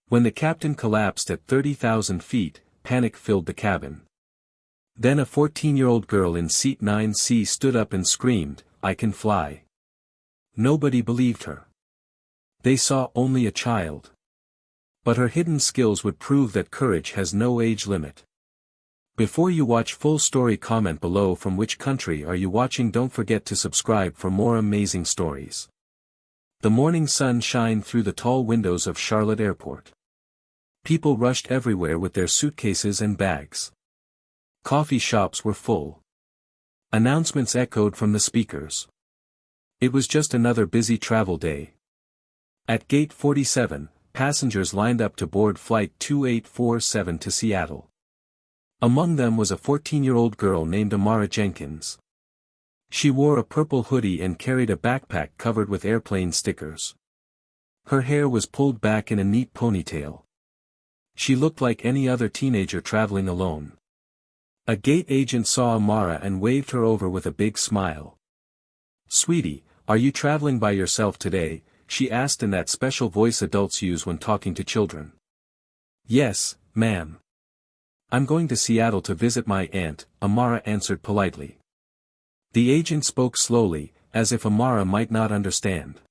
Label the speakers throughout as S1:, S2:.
S1: When the captain collapsed at 30,000 feet, panic filled the cabin. Then a 14-year-old girl in seat 9C stood up and screamed, "I can fly." Nobody believed her. They saw only a child. But her hidden skills would prove that courage has no age limit. Before you watch full story, comment below from which country are you watching. Don't forget to subscribe for more amazing stories. The morning sun shined through the tall windows of Charlotte Airport. People rushed everywhere with their suitcases and bags. Coffee shops were full. Announcements echoed from the speakers. It was just another busy travel day. At Gate 47, passengers lined up to board Flight 2847 to Seattle. Among them was a 14-year-old girl named Amara Jenkins. She wore a purple hoodie and carried a backpack covered with airplane stickers. Her hair was pulled back in a neat ponytail. She looked like any other teenager traveling alone. A gate agent saw Amara and waved her over with a big smile. "Sweetie, are you traveling by yourself today?" she asked in that special voice adults use when talking to children. "Yes, ma'am. I'm going to Seattle to visit my aunt," Amara answered politely. The agent spoke slowly, as if Amara might not understand.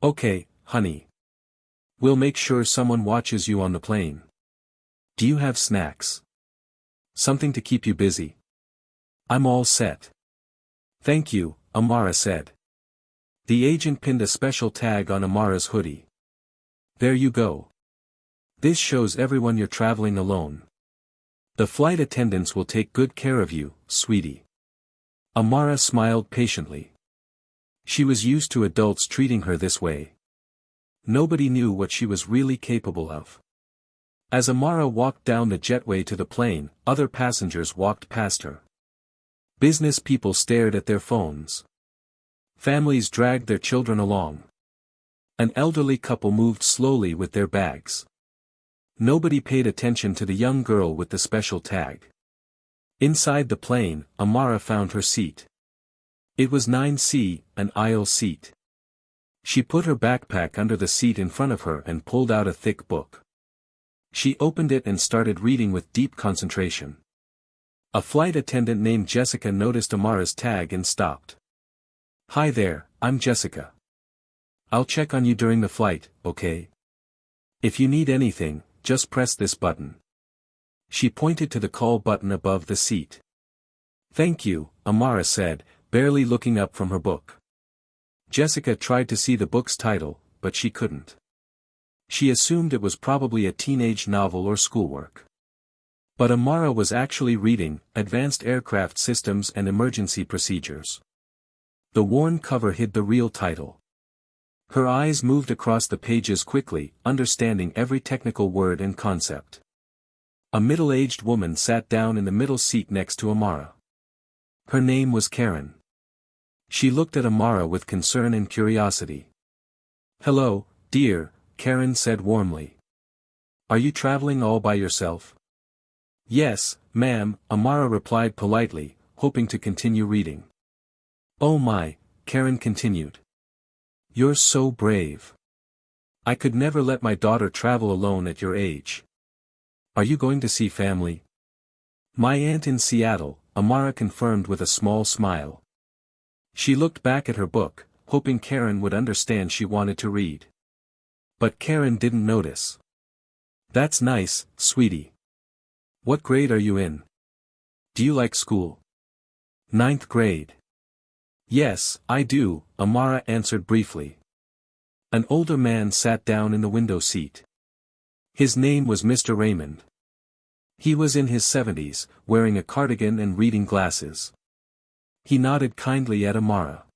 S1: "Okay, honey. We'll make sure someone watches you on the plane. Do you have snacks? Something to keep you busy?" "I'm all set. Thank you," Amara said. The agent pinned a special tag on Amara's hoodie. "There you go. This shows everyone you're traveling alone. The flight attendants will take good care of you, sweetie." Amara smiled patiently. She was used to adults treating her this way. Nobody knew what she was really capable of. As Amara walked down the jetway to the plane, other passengers walked past her. Business people stared at their phones. Families dragged their children along. An elderly couple moved slowly with their bags. Nobody paid attention to the young girl with the special tag. Inside the plane, Amara found her seat. It was 9C, an aisle seat. She put her backpack under the seat in front of her and pulled out a thick book. She opened it and started reading with deep concentration. A flight attendant named Jessica noticed Amara's tag and stopped. "Hi there, I'm Jessica. I'll check on you during the flight, okay? If you need anything, just press this button." She pointed to the call button above the seat. "Thank you," Amara said, barely looking up from her book. Jessica tried to see the book's title, but she couldn't. She assumed it was probably a teenage novel or schoolwork. But Amara was actually reading Advanced Aircraft Systems and Emergency Procedures. The worn cover hid the real title. Her eyes moved across the pages quickly, understanding every technical word and concept. A middle-aged woman sat down in the middle seat next to Amara. Her name was Karen. She looked at Amara with concern and curiosity. "Hello, dear," Karen said warmly. "Are you traveling all by yourself?" "Yes, ma'am," Amara replied politely, hoping to continue reading. "Oh my," Karen continued. "You're so brave. I could never let my daughter travel alone at your age. Are you going to see family?" "My aunt in Seattle," Amara confirmed with a small smile. She looked back at her book, hoping Karen would understand she wanted to read. But Karen didn't notice. "That's nice, sweetie. What grade are you in? Do you like school?" "Ninth grade." "Yes, I do," Amara answered briefly. An older man sat down in the window seat. His name was Mr. Raymond. He was in his 70s, wearing a cardigan and reading glasses. He nodded kindly at Amara.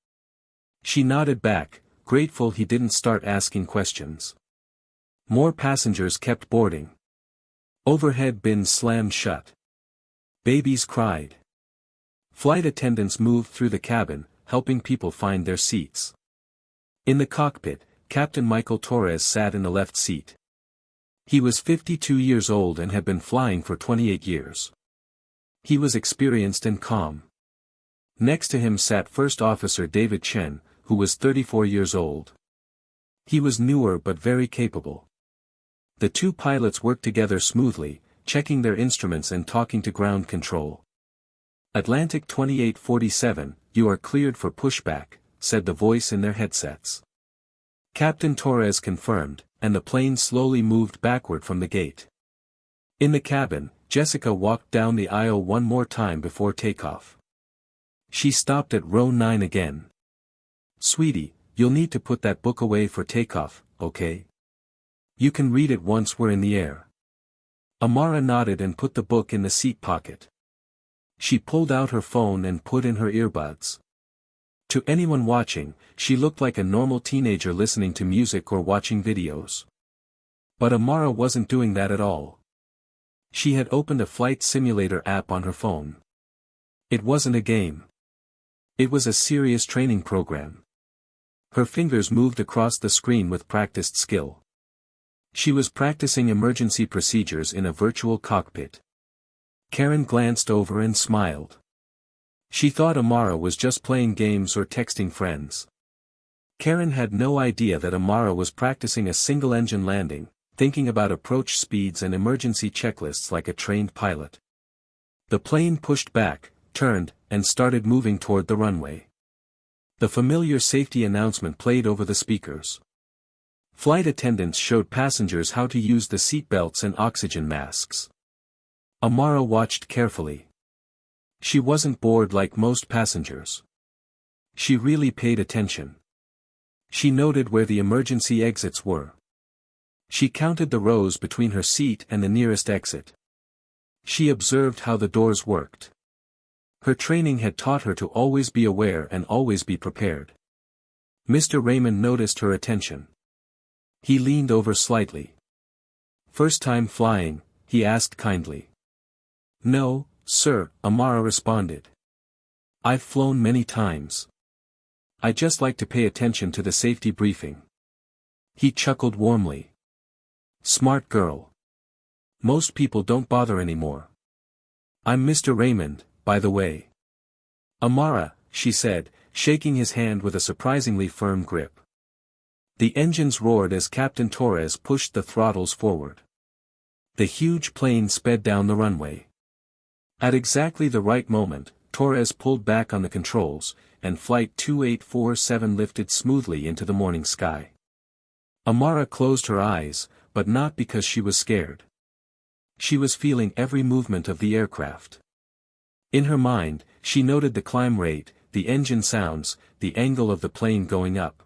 S1: She nodded back, grateful he didn't start asking questions. More passengers kept boarding. Overhead bins slammed shut. Babies cried. Flight attendants moved through the cabin, helping people find their seats. In the cockpit, Captain Michael Torres sat in the left seat. He was 52 years old and had been flying for 28 years. He was experienced and calm. Next to him sat First Officer David Chen, who was 34 years old. He was newer but very capable. The two pilots worked together smoothly, checking their instruments and talking to ground control. Atlantic 2847, you are cleared for pushback, said the voice in their headsets. Captain Torres confirmed, and the plane slowly moved backward from the gate. In the cabin, Jessica walked down the aisle one more time before takeoff. She stopped at row 9 again. Sweetie, you'll need to put that book away for takeoff, okay? You can read it once we're in the air. Amara nodded and put the book in the seat pocket. She pulled out her phone and put in her earbuds. To anyone watching, she looked like a normal teenager listening to music or watching videos. But Amara wasn't doing that at all. She had opened a flight simulator app on her phone. It wasn't a game. It was a serious training program. Her fingers moved across the screen with practiced skill. She was practicing emergency procedures in a virtual cockpit. Karen glanced over and smiled. She thought Amara was just playing games or texting friends. Karen had no idea that Amara was practicing a single-engine landing, thinking about approach speeds and emergency checklists like a trained pilot. The plane pushed back, turned, and started moving toward the runway. The familiar safety announcement played over the speakers. Flight attendants showed passengers how to use the seat belts and oxygen masks. Amara watched carefully. She wasn't bored like most passengers. She really paid attention. She noted where the emergency exits were. She counted the rows between her seat and the nearest exit. She observed how the doors worked. Her training had taught her to always be aware and always be prepared. Mr. Raymond noticed her attention. He leaned over slightly. "First time flying?" he asked kindly. "No, sir," Amara responded. "I've flown many times. I just like to pay attention to the safety briefing." He chuckled warmly. "Smart girl. Most people don't bother anymore. I'm Mr. Raymond, by the way." "Amara," she said, shaking his hand with a surprisingly firm grip. The engines roared as Captain Torres pushed the throttles forward. The huge plane sped down the runway. At exactly the right moment, Torres pulled back on the controls, and Flight 2847 lifted smoothly into the morning sky. Amara closed her eyes, but not because she was scared. She was feeling every movement of the aircraft. In her mind, she noted the climb rate, the engine sounds, the angle of the plane going up.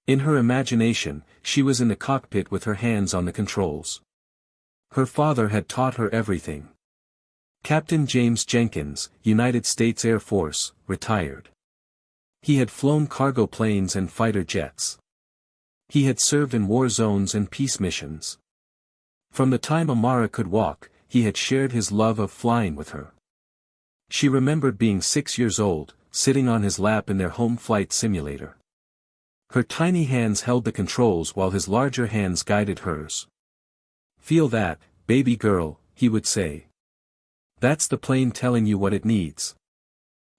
S1: In her imagination, she was in the cockpit with her hands on the controls. Her father had taught her everything. Captain James Jenkins, United States Air Force, retired. He had flown cargo planes and fighter jets. He had served in war zones and peace missions. From the time Amara could walk, he had shared his love of flying with her. She remembered being 6 years old, sitting on his lap in their home flight simulator. Her tiny hands held the controls while his larger hands guided hers. "Feel that, baby girl," he would say. "That's the plane telling you what it needs.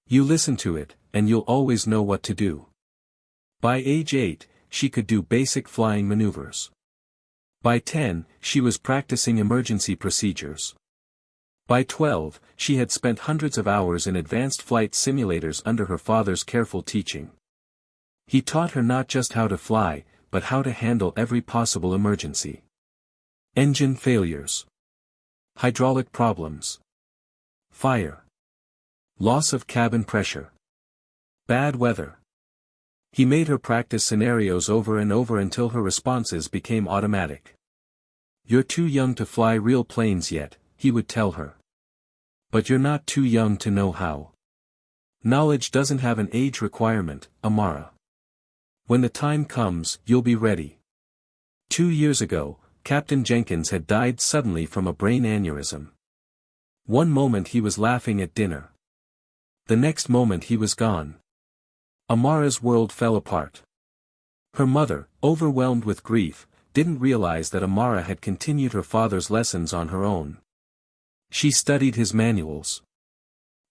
S1: You listen to it, and you'll always know what to do." By age 8, she could do basic flying maneuvers. By 10, she was practicing emergency procedures. By 12, she had spent hundreds of hours in advanced flight simulators under her father's careful teaching. He taught her not just how to fly, but how to handle every possible emergency. Engine failures. Hydraulic problems. Fire. Loss of cabin pressure. Bad weather. He made her practice scenarios over and over until her responses became automatic. "You're too young to fly real planes yet," he would tell her. "But you're not too young to know how. Knowledge doesn't have an age requirement, Amara. When the time comes, you'll be ready." 2 years ago, Captain Jenkins had died suddenly from a brain aneurysm. One moment he was laughing at dinner. The next moment he was gone. Amara's world fell apart. Her mother, overwhelmed with grief, didn't realize that Amara had continued her father's lessons on her own. She studied his manuals.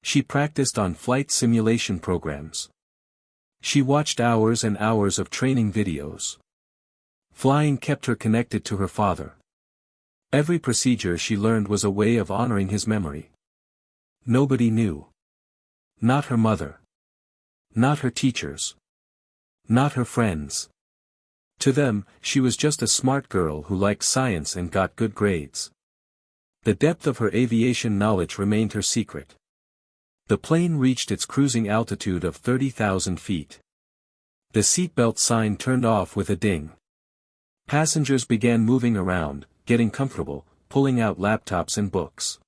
S1: She practiced on flight simulation programs. She watched hours and hours of training videos. Flying kept her connected to her father. Every procedure she learned was a way of honoring his memory. Nobody knew. Not her mother. Not her teachers. Not her friends. To them, she was just a smart girl who liked science and got good grades. The depth of her aviation knowledge remained her secret. The plane reached its cruising altitude of 30,000 feet. The seatbelt sign turned off with a ding. Passengers began moving around, getting comfortable, pulling out laptops and books.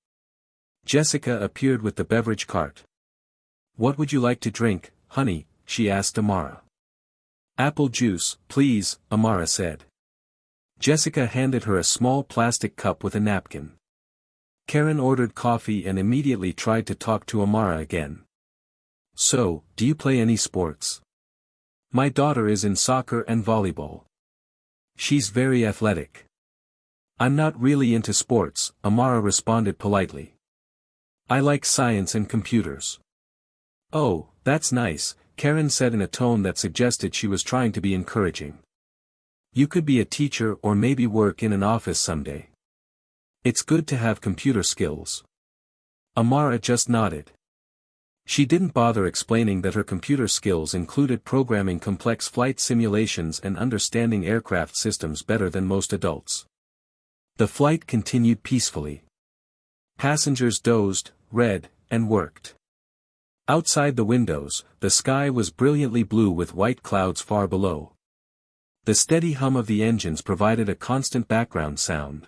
S1: Jessica appeared with the beverage cart. "What would you like to drink, honey?" she asked Amara. "Apple juice, please," Amara said. Jessica handed her a small plastic cup with a napkin. Karen ordered coffee and immediately tried to talk to Amara again. "So, do you play any sports?" "My daughter is in soccer and volleyball. She's very athletic." "I'm not really into sports," Amara responded politely. "I like science and computers." "Oh, that's nice," Karen said in a tone that suggested she was trying to be encouraging. "You could be a teacher or maybe work in an office someday. It's good to have computer skills." Amara just nodded. She didn't bother explaining that her computer skills included programming complex flight simulations and understanding aircraft systems better than most adults. The flight continued peacefully. Passengers dozed, read, and worked. Outside the windows, the sky was brilliantly blue with white clouds far below. The steady hum of the engines provided a constant background sound.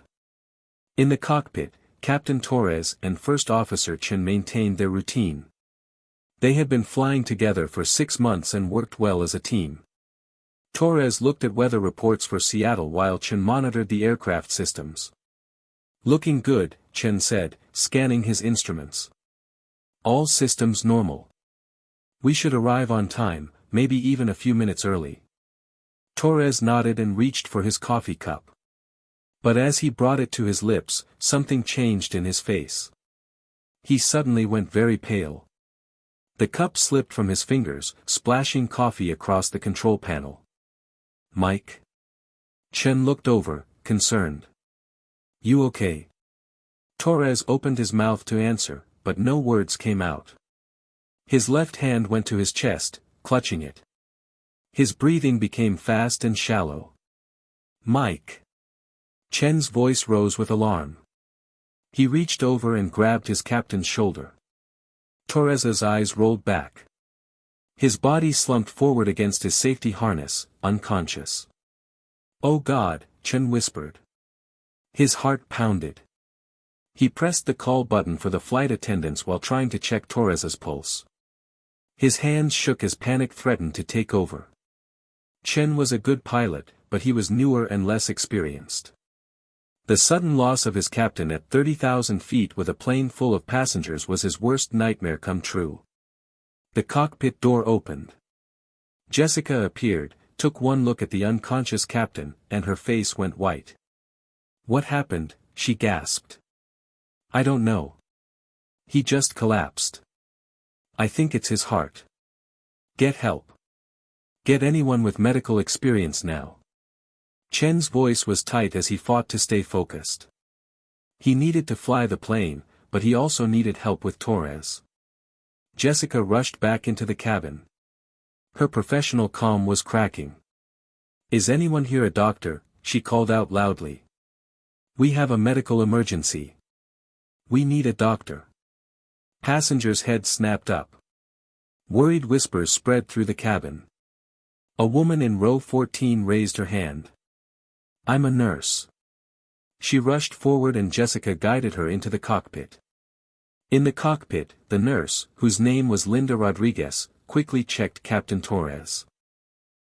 S1: In the cockpit, Captain Torres and First Officer Chen maintained their routine. They had been flying together for 6 months and worked well as a team. Torres looked at weather reports for Seattle while Chen monitored the aircraft systems. "Looking good," Chen said, scanning his instruments. "All systems normal. We should arrive on time, maybe even a few minutes early." Torres nodded and reached for his coffee cup. But as he brought it to his lips, something changed in his face. He suddenly went very pale. The cup slipped from his fingers, splashing coffee across the control panel. "Mike?" Chen looked over, concerned. "You okay?" Torres opened his mouth to answer, but no words came out. His left hand went to his chest, clutching it. His breathing became fast and shallow. "Mike!" Chen's voice rose with alarm. He reached over and grabbed his captain's shoulder. Torres's eyes rolled back. His body slumped forward against his safety harness, unconscious. "Oh God," Chen whispered. His heart pounded. He pressed the call button for the flight attendants while trying to check Torres's pulse. His hands shook as panic threatened to take over. Chen was a good pilot, but he was newer and less experienced. The sudden loss of his captain at 30,000 feet with a plane full of passengers was his worst nightmare come true. The cockpit door opened. Jessica appeared, took one look at the unconscious captain, and her face went white. "What happened?" she gasped. "I don't know. He just collapsed. I think it's his heart. Get help. Get anyone with medical experience now." Chen's voice was tight as he fought to stay focused. He needed to fly the plane, but he also needed help with Torres. Jessica rushed back into the cabin. Her professional calm was cracking. "Is anyone here a doctor?" she called out loudly. "We have a medical emergency. We need a doctor." Passengers' heads snapped up. Worried whispers spread through the cabin. A woman in row 14 raised her hand. "I'm a nurse." She rushed forward and Jessica guided her into the cockpit. In the cockpit, the nurse, whose name was Linda Rodriguez, quickly checked Captain Torres.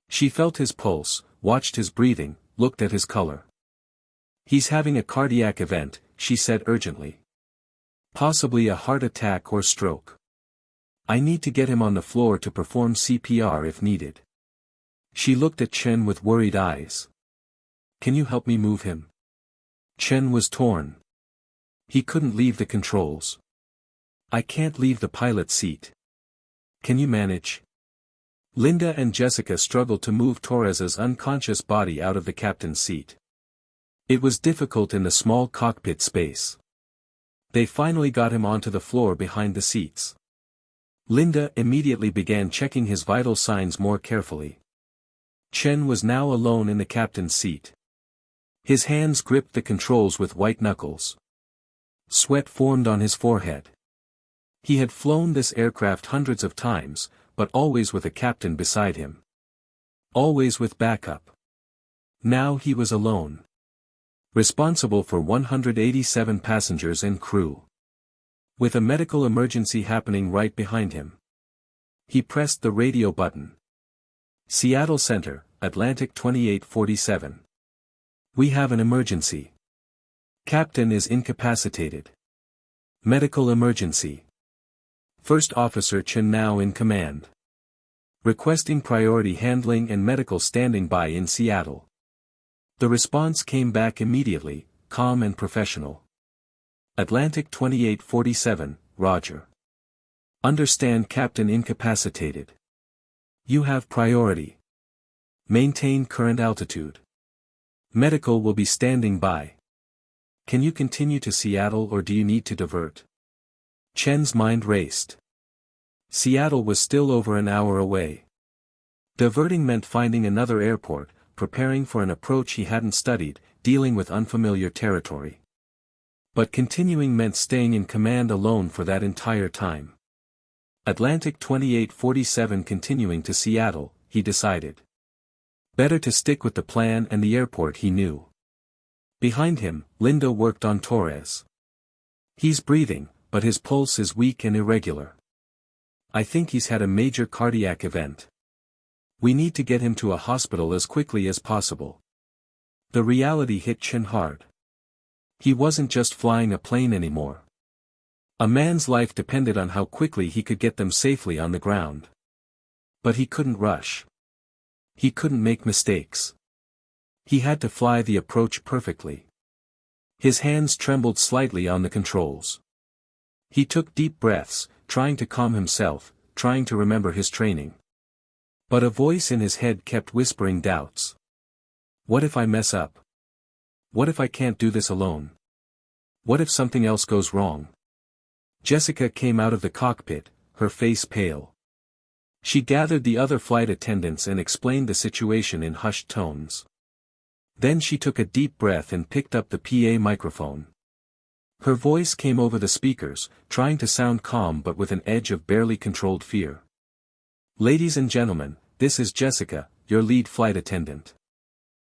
S1: She felt his pulse, watched his breathing, looked at his color. "He's having a cardiac event," she said urgently. "Possibly a heart attack or stroke. I need to get him on the floor to perform CPR if needed." She looked at Chen with worried eyes. "Can you help me move him?" Chen was torn. He couldn't leave the controls. "I can't leave the pilot seat. Can you manage?" Linda and Jessica struggled to move Torres's unconscious body out of the captain's seat. It was difficult in the small cockpit space. They finally got him onto the floor behind the seats. Linda immediately began checking his vital signs more carefully. Chen was now alone in the captain's seat. His hands gripped the controls with white knuckles. Sweat formed on his forehead. He had flown this aircraft hundreds of times, but always with a captain beside him. Always with backup. Now he was alone. Responsible for 187 passengers and crew. With a medical emergency happening right behind him. He pressed the radio button. Seattle Center, Atlantic 2847. We have an emergency. Captain is incapacitated. Medical emergency. First Officer Chen now in command. Requesting priority handling and medical standing by in Seattle. The response came back immediately, calm and professional. Atlantic 2847, Roger. Understand Captain incapacitated. You have priority. Maintain current altitude. Medical will be standing by. Can you continue to Seattle or do you need to divert? Chen's mind raced. Seattle was still over an hour away. Diverting meant finding another airport, preparing for an approach he hadn't studied, dealing with unfamiliar territory. But continuing meant staying in command alone for that entire time. Atlantic 2847 continuing to Seattle, he decided. Better to stick with the plan and the airport he knew. Behind him, Linda worked on Torres. He's breathing, but his pulse is weak and irregular. I think he's had a major cardiac event. We need to get him to a hospital as quickly as possible. The reality hit Chen hard. He wasn't just flying a plane anymore. A man's life depended on how quickly he could get them safely on the ground. But he couldn't rush. He couldn't make mistakes. He had to fly the approach perfectly. His hands trembled slightly on the controls. He took deep breaths, trying to calm himself, trying to remember his training. But a voice in his head kept whispering doubts. What if I mess up? What if I can't do this alone? What if something else goes wrong? Jessica came out of the cockpit, her face pale. She gathered the other flight attendants and explained the situation in hushed tones. Then she took a deep breath and picked up the PA microphone. Her voice came over the speakers, trying to sound calm but with an edge of barely controlled fear. Ladies and gentlemen, this is Jessica, your lead flight attendant.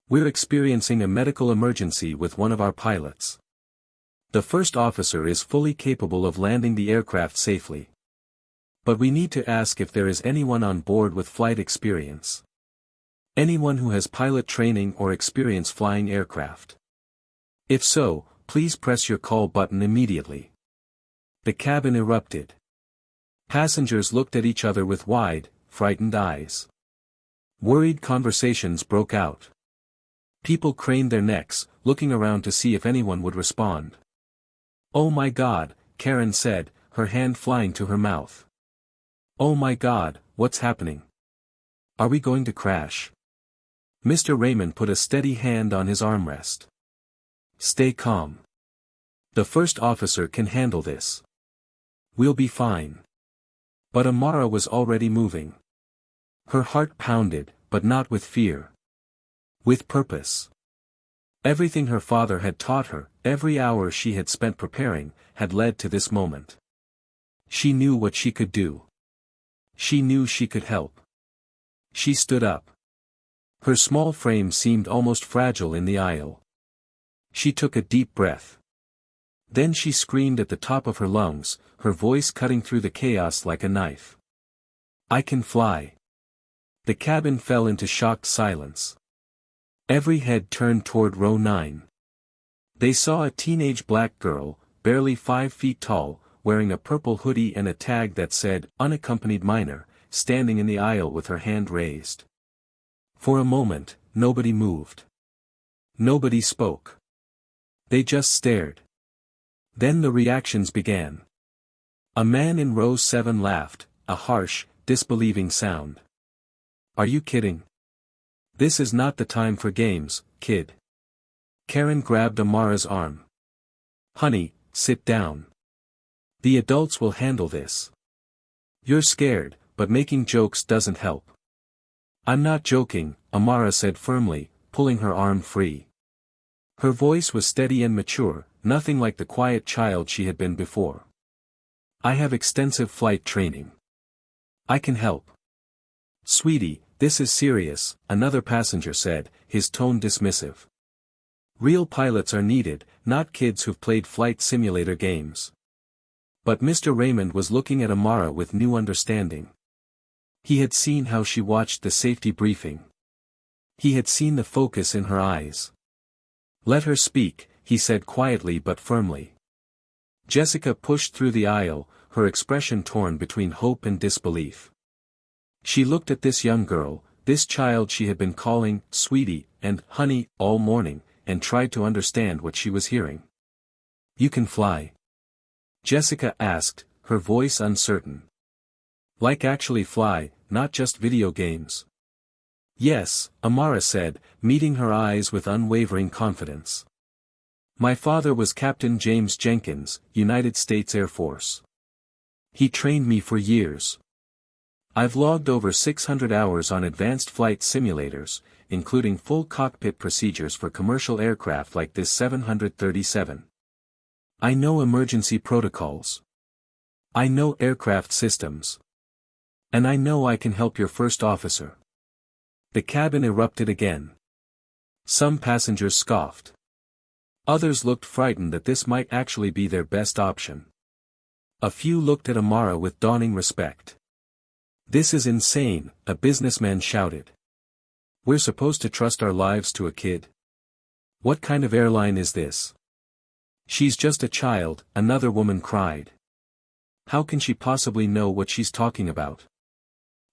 S1: We're experiencing a medical emergency with one of our pilots. The first officer is fully capable of landing the aircraft safely. But we need to ask if there is anyone on board with flight experience. Anyone who has pilot training or experience flying aircraft. If so, please press your call button immediately. The cabin erupted. Passengers looked at each other with wide, frightened eyes. Worried conversations broke out. People craned their necks, looking around to see if anyone would respond. Oh my God, Karen said, her hand flying to her mouth. Oh my God, what's happening? Are we going to crash? Mr. Raymond put a steady hand on his armrest. Stay calm. The first officer can handle this. We'll be fine. But Amara was already moving. Her heart pounded, but not with fear. With purpose. Everything her father had taught her, every hour she had spent preparing, had led to this moment. She knew what she could do. She knew she could help. She stood up. Her small frame seemed almost fragile in the aisle. She took a deep breath. Then she screamed at the top of her lungs, her voice cutting through the chaos like a knife. I can fly. The cabin fell into shocked silence. Every head turned toward row 9. They saw a teenage black girl, barely 5 feet tall, wearing a purple hoodie and a tag that said, unaccompanied minor, standing in the aisle with her hand raised. For a moment, nobody moved. Nobody spoke. They just stared. Then the reactions began. A man in row 7 laughed, a harsh, disbelieving sound. Are you kidding? This is not the time for games, kid. Karen grabbed Amara's arm. Honey, sit down. The adults will handle this. You're scared, but making jokes doesn't help. I'm not joking, Amara said firmly, pulling her arm free. Her voice was steady and mature, nothing like the quiet child she had been before. I have extensive flight training. I can help. Sweetie, this is serious, another passenger said, his tone dismissive. Real pilots are needed, not kids who've played flight simulator games. But Mr. Raymond was looking at Amara with new understanding. He had seen how she watched the safety briefing. He had seen the focus in her eyes. Let her speak, he said quietly but firmly. Jessica pushed through the aisle, her expression torn between hope and disbelief. She looked at this young girl, this child she had been calling sweetie and honey all morning, and tried to understand what she was hearing. You can fly? Jessica asked, her voice uncertain. Like actually fly, not just video games. Yes, Amara said, meeting her eyes with unwavering confidence. My father was Captain James Jenkins, United States Air Force. He trained me for years. I've logged over 600 hours on advanced flight simulators, including full cockpit procedures for commercial aircraft like this 737. I know emergency protocols. I know aircraft systems. And I know I can help your first officer. The cabin erupted again. Some passengers scoffed. Others looked frightened that this might actually be their best option. A few looked at Amara with dawning respect. This is insane, a businessman shouted. We're supposed to trust our lives to a kid? What kind of airline is this? She's just a child, another woman cried. How can she possibly know what she's talking about?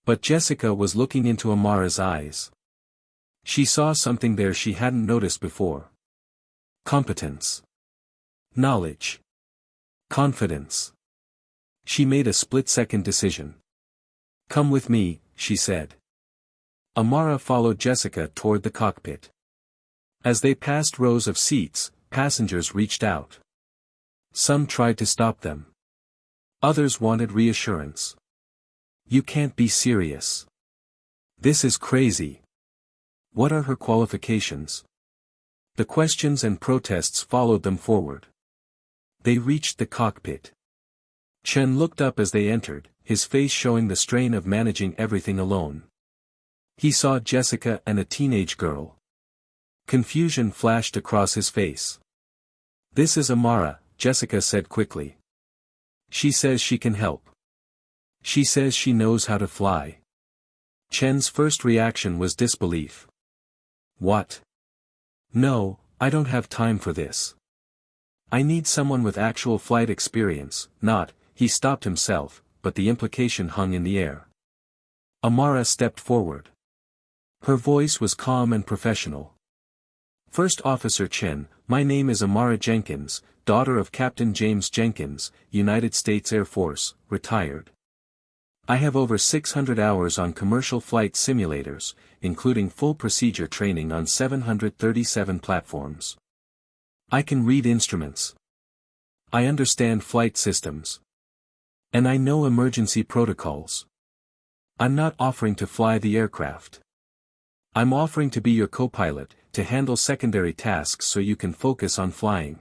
S1: But Jessica was looking into Amara's eyes. She saw something there she hadn't noticed before. Competence. Knowledge. Confidence. She made a split-second decision. Come with me, she said. Amara followed Jessica toward the cockpit. As they passed rows of seats, passengers reached out. Some tried to stop them. Others wanted reassurance. You can't be serious. This is crazy. What are her qualifications? The questions and protests followed them forward. They reached the cockpit. Chen looked up as they entered, his face showing the strain of managing everything alone. He saw Jessica and a teenage girl. Confusion flashed across his face. This is Amara, Jessica said quickly. She says she can help. She says she knows how to fly. Chen's first reaction was disbelief. What? No, I don't have time for this. I need someone with actual flight experience, not, he stopped himself, but the implication hung in the air. Amara stepped forward. Her voice was calm and professional. First Officer Chen, my name is Amara Jenkins, daughter of Captain James Jenkins, United States Air Force, retired. I have over 600 hours on commercial flight simulators, including full procedure training on 737 platforms. I can read instruments. I understand flight systems. And I know emergency protocols. I'm not offering to fly the aircraft. I'm offering to be your co-pilot, to handle secondary tasks so you can focus on flying.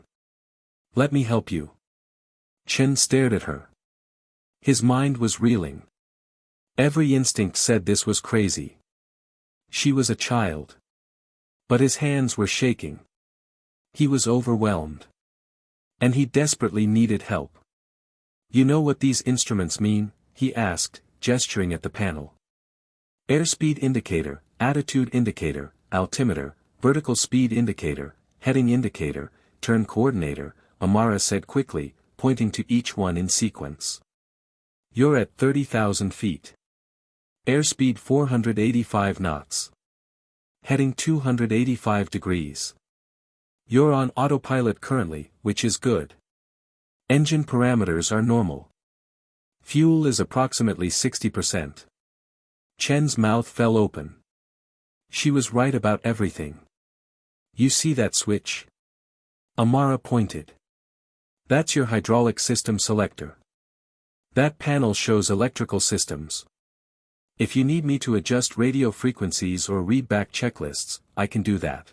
S1: Let me help you. Chen stared at her. His mind was reeling. Every instinct said this was crazy. She was a child. But his hands were shaking. He was overwhelmed. And he desperately needed help. You know what these instruments mean? He asked, gesturing at the panel. Airspeed indicator, attitude indicator, altimeter, vertical speed indicator, heading indicator, turn coordinator, Amara said quickly, pointing to each one in sequence. You're at 30,000 feet. Airspeed 485 knots. Heading 285 degrees. You're on autopilot currently, which is good. Engine parameters are normal. Fuel is approximately 60%. Chen's mouth fell open. She was right about everything. You see that switch? Amara pointed. That's your hydraulic system selector. That panel shows electrical systems. If you need me to adjust radio frequencies or read back checklists, I can do that.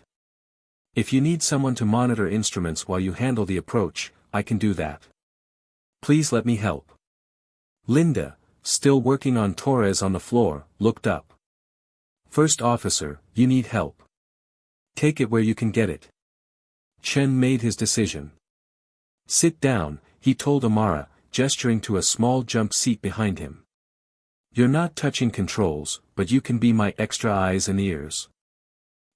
S1: If you need someone to monitor instruments while you handle the approach, I can do that. Please let me help. Linda, still working on Torres on the floor, looked up. First officer, you need help. Take it where you can get it. Chen made his decision. Sit down, he told Amara, gesturing to a small jump seat behind him. You're not touching controls, but you can be my extra eyes and ears.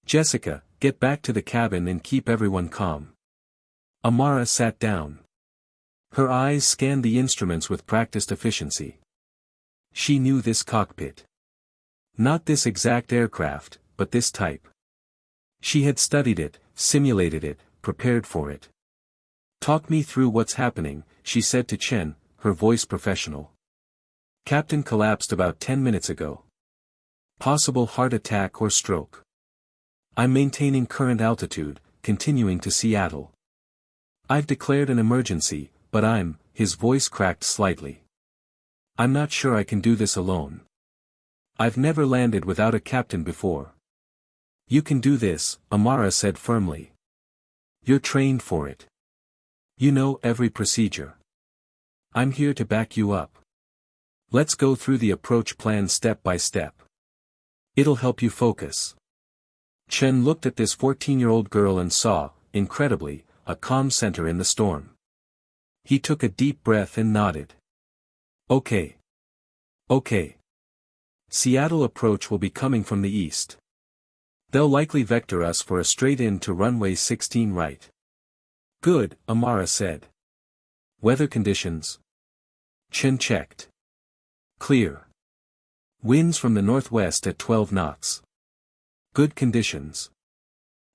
S1: Jessica, get back to the cabin and keep everyone calm. Amara sat down. Her eyes scanned the instruments with practiced efficiency. She knew this cockpit. Not this exact aircraft, but this type. She had studied it, simulated it, prepared for it. Talk me through what's happening, she said to Chen, her voice professional. Captain collapsed about 10 minutes ago. Possible heart attack or stroke. I'm maintaining current altitude, continuing to Seattle. I've declared an emergency, but his voice cracked slightly. I'm not sure I can do this alone. I've never landed without a captain before. You can do this, Amara said firmly. You're trained for it. You know every procedure. I'm here to back you up. Let's go through the approach plan step by step. It'll help you focus. Chen looked at this 14-year-old girl and saw, incredibly, a calm center in the storm. He took a deep breath and nodded. Okay. Okay. Seattle approach will be coming from the east. They'll likely vector us for a straight-in to runway 16 right. Good, Amara said. Weather conditions? Chen checked. Clear. Winds from the northwest at 12 knots. Good conditions.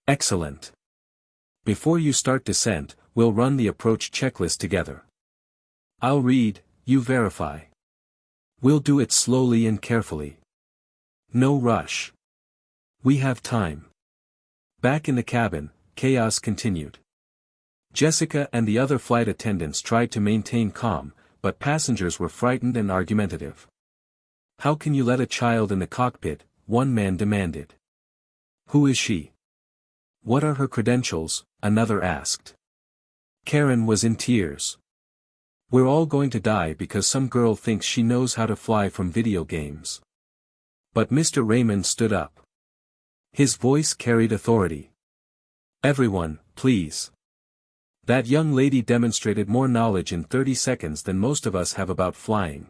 S1: Excellent. Before you start descent, we'll run the approach checklist together. I'll read, you verify. We'll do it slowly and carefully. No rush. We have time. Back in the cabin, chaos continued. Jessica and the other flight attendants tried to maintain calm, but passengers were frightened and argumentative. How can you let a child in the cockpit? One man demanded. Who is she? What are her credentials? Another asked. Karen was in tears. We're all going to die because some girl thinks she knows how to fly from video games. But Mr. Raymond stood up. His voice carried authority. Everyone, please. That young lady demonstrated more knowledge in 30 seconds than most of us have about flying.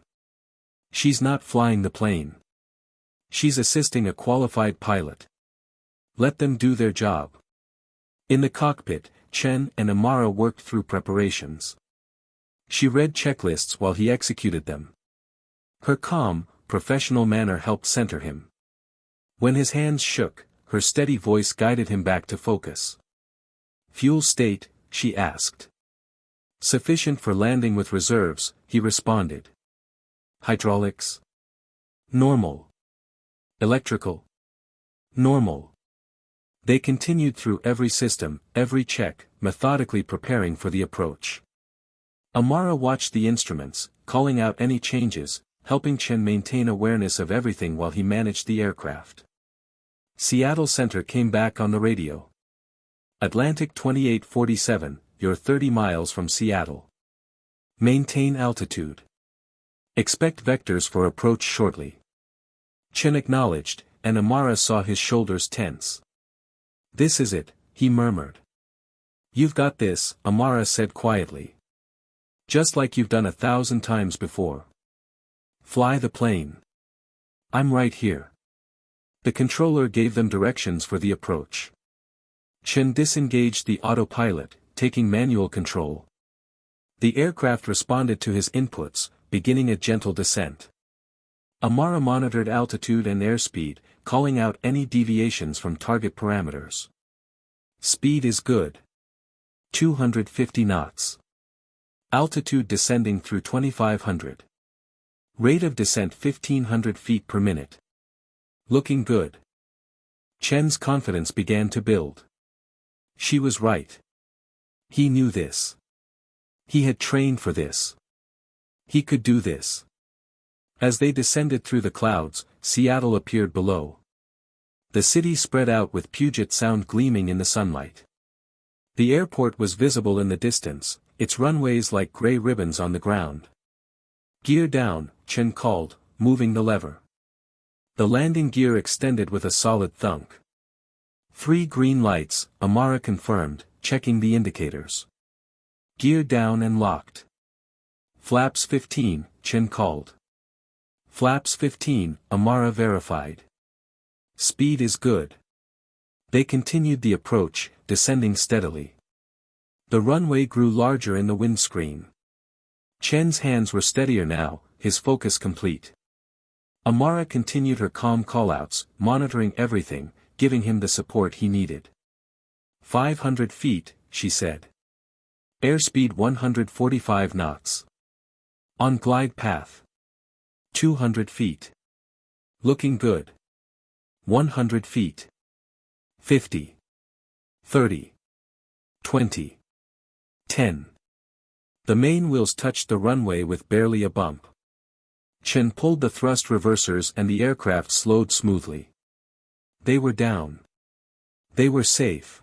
S1: She's not flying the plane. She's assisting a qualified pilot. Let them do their job. In the cockpit, Chen and Amara worked through preparations. She read checklists while he executed them. Her calm, professional manner helped center him. When his hands shook, her steady voice guided him back to focus. Fuel state, she asked. Sufficient for landing with reserves, he responded. Hydraulics? Normal. Electrical? Normal. They continued through every system, every check, methodically preparing for the approach. Amara watched the instruments, calling out any changes, helping Chen maintain awareness of everything while he managed the aircraft. Seattle Center came back on the radio. Atlantic 2847, you're 30 miles from Seattle. Maintain altitude. Expect vectors for approach shortly. Chen acknowledged, and Amara saw his shoulders tense. This is it, he murmured. You've got this, Amara said quietly. Just like you've done 1,000 times before. Fly the plane. I'm right here. The controller gave them directions for the approach. Chen disengaged the autopilot, taking manual control. The aircraft responded to his inputs, beginning a gentle descent. Amara monitored altitude and airspeed, calling out any deviations from target parameters. Speed is good. 250 knots. Altitude descending through 2500. Rate of descent 1500 feet per minute. Looking good. Chen's confidence began to build. She was right. He knew this. He had trained for this. He could do this. As they descended through the clouds, Seattle appeared below. The city spread out with Puget Sound gleaming in the sunlight. The airport was visible in the distance, its runways like gray ribbons on the ground. "Gear down," Chen called, moving the lever. The landing gear extended with a solid thunk. 3 green lights, Amara confirmed, checking the indicators. "Gear down and locked." "Flaps 15, Chen called. "Flaps 15, Amara verified." "Speed is good." They continued the approach, descending steadily. The runway grew larger in the windscreen. Chen's hands were steadier now, his focus complete. Amara continued her calm callouts, monitoring everything, giving him the support he needed. 500 feet, she said. Airspeed 145 knots. On glide path. 200 feet. Looking good. 100 feet. 50. 30. 20. 10. The main wheels touched the runway with barely a bump. Chen pulled the thrust reversers and the aircraft slowed smoothly. They were down. They were safe.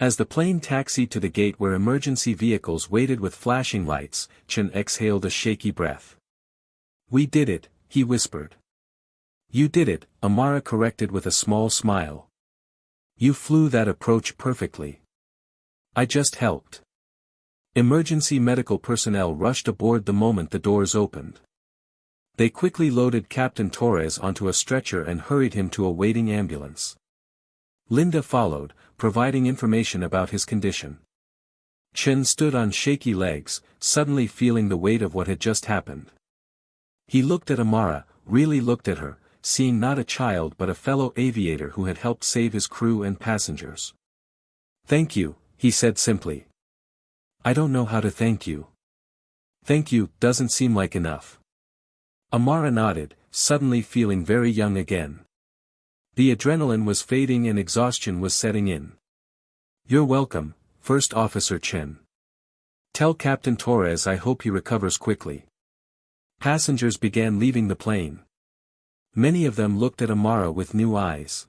S1: As the plane taxied to the gate where emergency vehicles waited with flashing lights, Chen exhaled a shaky breath. "We did it," he whispered. "You did it," Amara corrected with a small smile. "You flew that approach perfectly. I just helped." Emergency medical personnel rushed aboard the moment the doors opened. They quickly loaded Captain Torres onto a stretcher and hurried him to a waiting ambulance. Linda followed, providing information about his condition. Chen stood on shaky legs, suddenly feeling the weight of what had just happened. He looked at Amara, really looked at her, seeing not a child but a fellow aviator who had helped save his crew and passengers. "Thank you," he said simply. "I don't know how to thank you." "Thank you doesn't seem like enough." Amara nodded, suddenly feeling very young again. The adrenaline was fading and exhaustion was setting in. "You're welcome, First Officer Chen. Tell Captain Torres I hope he recovers quickly." Passengers began leaving the plane. Many of them looked at Amara with new eyes.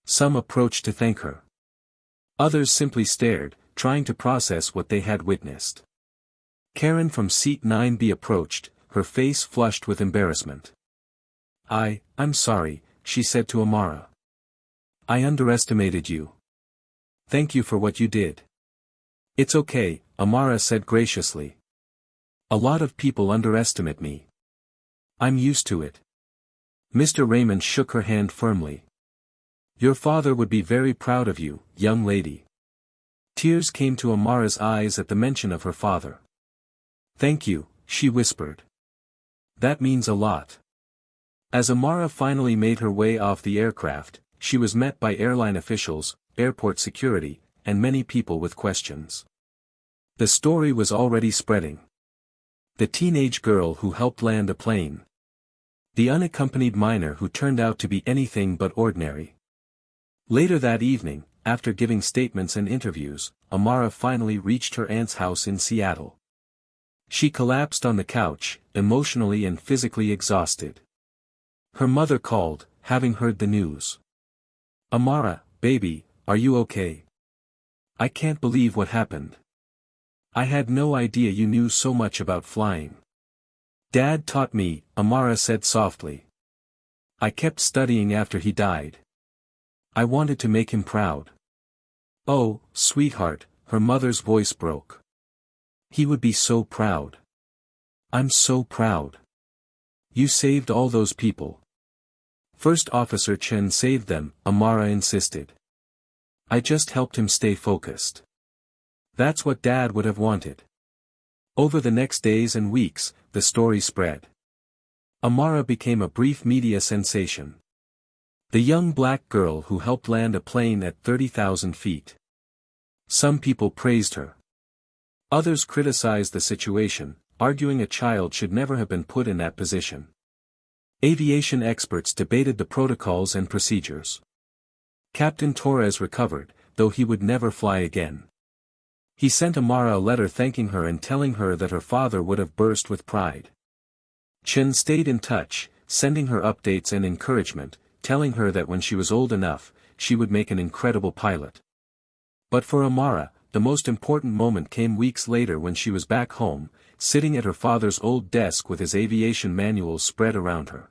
S1: Some approached to thank her. Others simply stared, trying to process what they had witnessed. Karen from seat 9B approached, her face flushed with embarrassment. I'm sorry," she said to Amara. "I underestimated you. Thank you for what you did." "It's okay," Amara said graciously. "A lot of people underestimate me. I'm used to it." Mr. Raymond shook her hand firmly. "Your father would be very proud of you, young lady." Tears came to Amara's eyes at the mention of her father. "Thank you," she whispered. "That means a lot." As Amara finally made her way off the aircraft, she was met by airline officials, airport security, and many people with questions. The story was already spreading. The teenage girl who helped land a plane. The unaccompanied minor who turned out to be anything but ordinary. Later that evening, after giving statements and interviews, Amara finally reached her aunt's house in Seattle. She collapsed on the couch, emotionally and physically exhausted. Her mother called, having heard the news. "Amara, baby, are you okay? I can't believe what happened. I had no idea you knew so much about flying." "Dad taught me," Amara said softly. "I kept studying after he died. I wanted to make him proud." "Oh, sweetheart," her mother's voice broke. "He would be so proud. I'm so proud. You saved all those people." "First Officer Chen saved them," Amara insisted. "I just helped him stay focused. That's what Dad would have wanted." Over the next days and weeks, the story spread. Amara became a brief media sensation. The young black girl who helped land a plane at 30,000 feet. Some people praised her. Others criticized the situation, arguing a child should never have been put in that position. Aviation experts debated the protocols and procedures. Captain Torres recovered, though he would never fly again. He sent Amara a letter thanking her and telling her that her father would have burst with pride. Chen stayed in touch, sending her updates and encouragement, telling her that when she was old enough, she would make an incredible pilot. But for Amara, the most important moment came weeks later when she was back home, sitting at her father's old desk with his aviation manuals spread around her.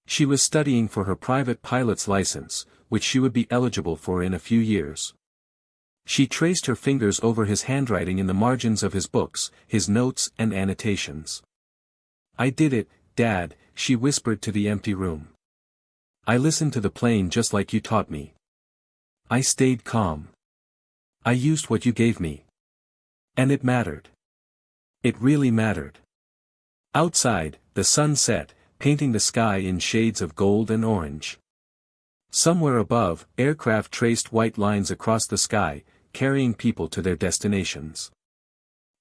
S1: She was studying for her private pilot's license, which she would be eligible for in a few years. She traced her fingers over his handwriting in the margins of his books, his notes and annotations. "I did it, Dad," she whispered to the empty room. "I listened to the plane just like you taught me. I stayed calm. I used what you gave me. And it mattered. It really mattered." Outside, the sun set, painting the sky in shades of gold and orange. Somewhere above, aircraft traced white lines across the sky, carrying people to their destinations.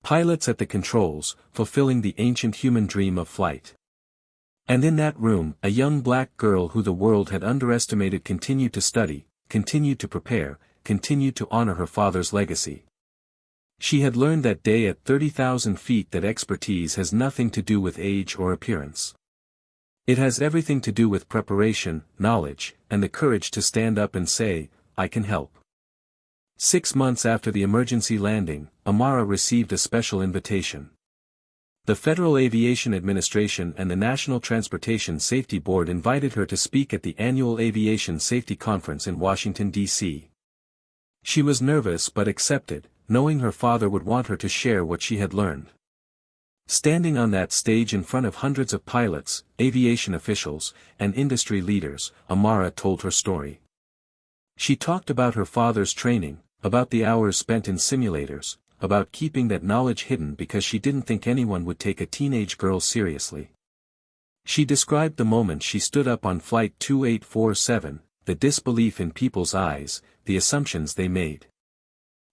S1: Pilots at the controls, fulfilling the ancient human dream of flight. And in that room, a young black girl who the world had underestimated continued to study, continued to prepare, continued to honor her father's legacy. She had learned that day at 30,000 feet that expertise has nothing to do with age or appearance. It has everything to do with preparation, knowledge, and the courage to stand up and say, "I can help." 6 months after the emergency landing, Amara received a special invitation. The Federal Aviation Administration and the National Transportation Safety Board invited her to speak at the annual Aviation Safety Conference in Washington, D.C. She was nervous but accepted, knowing her father would want her to share what she had learned. Standing on that stage in front of hundreds of pilots, aviation officials, and industry leaders, Amara told her story. She talked about her father's training, about the hours spent in simulators, about keeping that knowledge hidden because she didn't think anyone would take a teenage girl seriously. She described the moment she stood up on Flight 2847, the disbelief in people's eyes, the assumptions they made.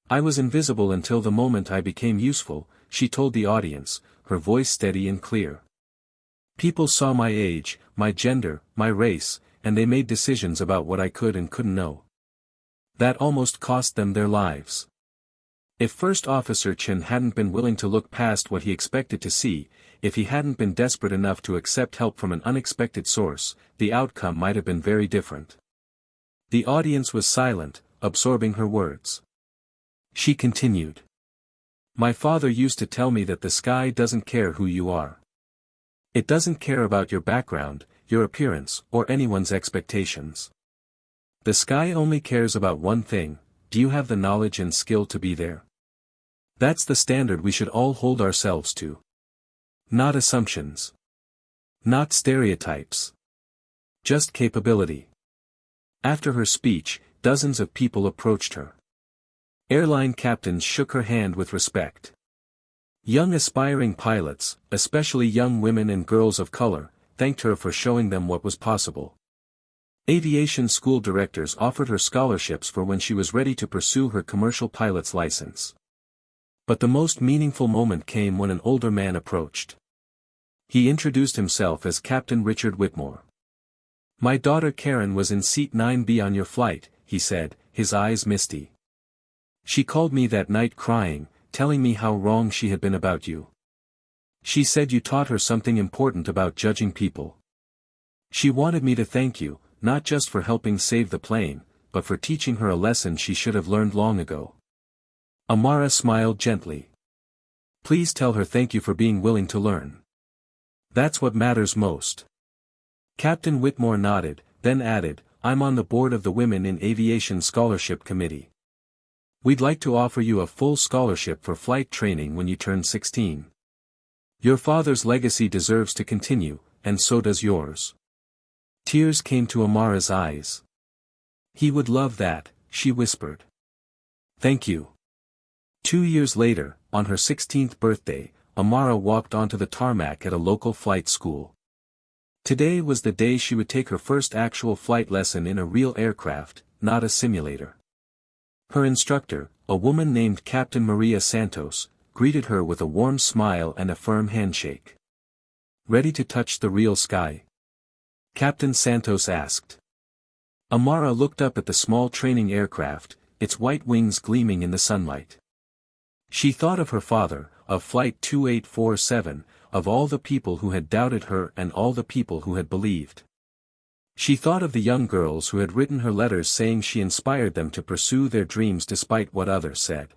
S1: "I was invisible until the moment I became useful," she told the audience, her voice steady and clear. "People saw my age, my gender, my race, and they made decisions about what I could and couldn't know. That almost cost them their lives." If First Officer Chen hadn't been willing to look past what he expected to see, if he hadn't been desperate enough to accept help from an unexpected source, the outcome might have been very different. The audience was silent, absorbing her words. She continued. "My father used to tell me that the sky doesn't care who you are. It doesn't care about your background, your appearance, or anyone's expectations. The sky only cares about one thing: do you have the knowledge and skill to be there? That's the standard we should all hold ourselves to. Not assumptions. Not stereotypes. Just capability." After her speech, dozens of people approached her. Airline captains shook her hand with respect. Young aspiring pilots, especially young women and girls of color, thanked her for showing them what was possible. Aviation school directors offered her scholarships for when she was ready to pursue her commercial pilot's license. But the most meaningful moment came when an older man approached. He introduced himself as Captain Richard Whitmore. "My daughter Karen was in seat 9B on your flight," he said, his eyes misty. "She called me that night crying, telling me how wrong she had been about you. She said you taught her something important about judging people. She wanted me to thank you, not just for helping save the plane, but for teaching her a lesson she should have learned long ago." Amara smiled gently. "Please tell her thank you for being willing to learn. That's what matters most." Captain Whitmore nodded, then added, "I'm on the board of the Women in Aviation Scholarship Committee. We'd like to offer you a full scholarship for flight training when you turn 16. Your father's legacy deserves to continue, and so does yours." Tears came to Amara's eyes. "He would love that," she whispered. "Thank you." 2 years later, on her 16th birthday, Amara walked onto the tarmac at a local flight school. Today was the day she would take her first actual flight lesson in a real aircraft, not a simulator. Her instructor, a woman named Captain Maria Santos, greeted her with a warm smile and a firm handshake. "Ready to touch the real sky?" Captain Santos asked. Amara looked up at the small training aircraft, its white wings gleaming in the sunlight. She thought of her father, of Flight 2847, of all the people who had doubted her and all the people who had believed. She thought of the young girls who had written her letters saying she inspired them to pursue their dreams despite what others said.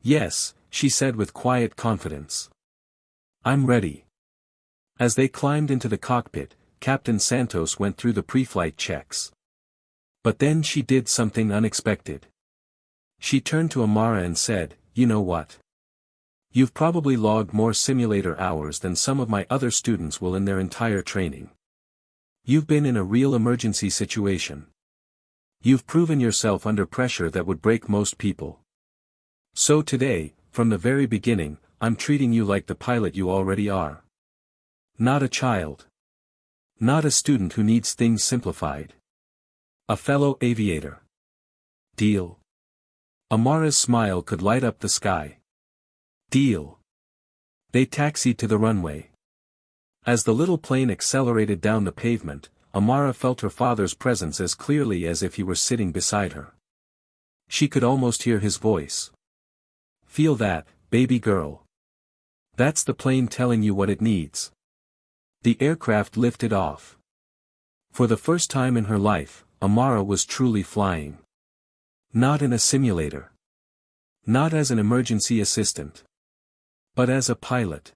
S1: "Yes," she said with quiet confidence. "I'm ready." As they climbed into the cockpit, Captain Santos went through the pre-flight checks. But then she did something unexpected. She turned to Amara and said, "You know what? You've probably logged more simulator hours than some of my other students will in their entire training. You've been in a real emergency situation. You've proven yourself under pressure that would break most people. So today, from the very beginning, I'm treating you like the pilot you already are. Not a child. Not a student who needs things simplified. A fellow aviator. Deal?" Amara's smile could light up the sky. "Deal." They taxied to the runway. As the little plane accelerated down the pavement, Amara felt her father's presence as clearly as if he were sitting beside her. She could almost hear his voice. "Feel that, baby girl. That's the plane telling you what it needs." The aircraft lifted off. For the first time in her life, Amara was truly flying. Not in a simulator. Not as an emergency assistant. But as a pilot.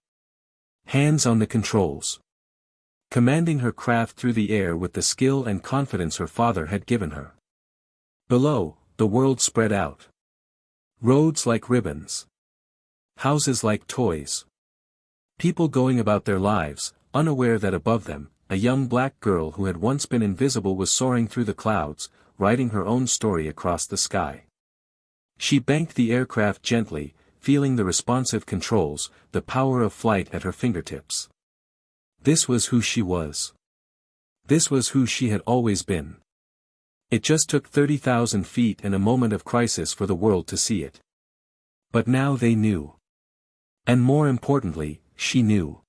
S1: Hands on the controls. Commanding her craft through the air with the skill and confidence her father had given her. Below, the world spread out. Roads like ribbons. Houses like toys. People going about their lives, unaware that above them, a young black girl who had once been invisible was soaring through the clouds, writing her own story across the sky. She banked the aircraft gently, feeling the responsive controls, the power of flight at her fingertips. This was who she was. This was who she had always been. It just took 30,000 feet and a moment of crisis for the world to see it. But now they knew. And more importantly, she knew.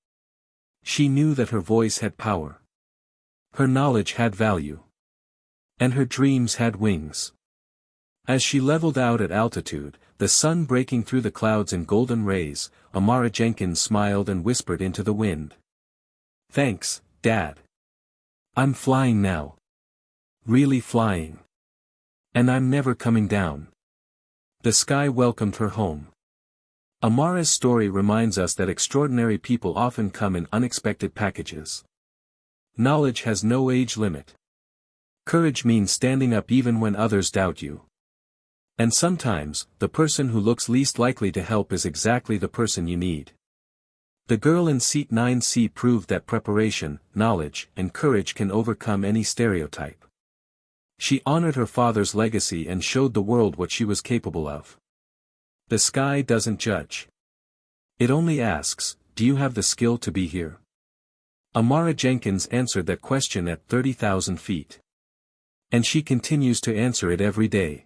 S1: She knew that her voice had power. Her knowledge had value. And her dreams had wings. As she leveled out at altitude, the sun breaking through the clouds in golden rays, Amara Jenkins smiled and whispered into the wind. "Thanks, Dad. I'm flying now. Really flying. And I'm never coming down." The sky welcomed her home. Amara's story reminds us that extraordinary people often come in unexpected packages. Knowledge has no age limit. Courage means standing up even when others doubt you. And sometimes, the person who looks least likely to help is exactly the person you need. The girl in seat 9C proved that preparation, knowledge, and courage can overcome any stereotype. She honored her father's legacy and showed the world what she was capable of. The sky doesn't judge. It only asks, do you have the skill to be here? Amara Jenkins answered that question at 30,000 feet. And she continues to answer it every day.